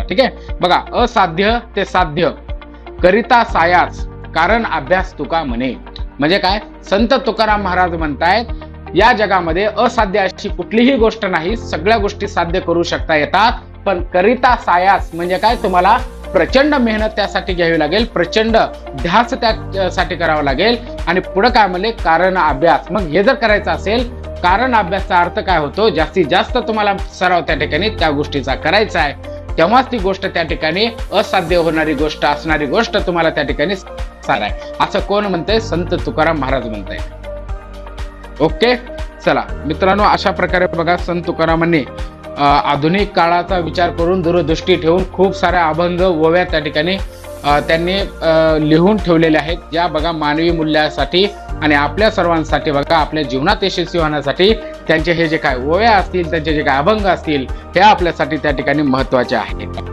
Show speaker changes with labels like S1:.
S1: ठीक आहे. बघा, असाध्य ते साध्य करिता सायास कारण अभ्यास तुका म्हणे. म्हणजे काय, संत तुकाराम महाराज म्हणतायत या जगामध्ये असाध्य अशी कुठलीही गोष्ट नाही, सगळ्या गोष्टी साध्य करू शकता येतात, पण करिता सायास म्हणजे काय, तुम्हाला प्रचंड मेहनत त्यासाठी घ्यावी लागेल, प्रचंड ध्यास त्यासाठी करावा लागेल. आणि पुढे काय म्हणले, कारण अभ्यास. मग हे जर करायचं असेल, कारण अभ्यासाचा अर्थ काय होतो, जास्तीत जास्त तुम्हाला सराव त्या ठिकाणी त्या गोष्टीचा करायचा आहे, तेव्हाच ती गोष्ट त्या ठिकाणी असाध्य होणारी गोष्ट असणारी गोष्ट तुम्हाला त्या ठिकाणी सार आहे, असं कोण म्हणतंय, संत तुकाराम महाराज म्हणताय. ओके, चला मित्रांनो, अशा प्रकारे बघा संत तुकारामांनी आधुनिक काळाचा विचार करून दूरदृष्टी ठेवून खूप साऱ्या अभंग ओव्या त्या ठिकाणी त्यांनी लिहून ठेवलेले आहेत, ज्या बघा मानवी मूल्यासाठी आणि आपल्या सर्वांसाठी बघा आपल्या जीवनात यशस्वी होण्यासाठी त्यांचे हे जे काय ओव्या असतील, त्यांचे जे काय अभंग असतील, हे आपल्यासाठी त्या ठिकाणी महत्त्वाचे आहेत.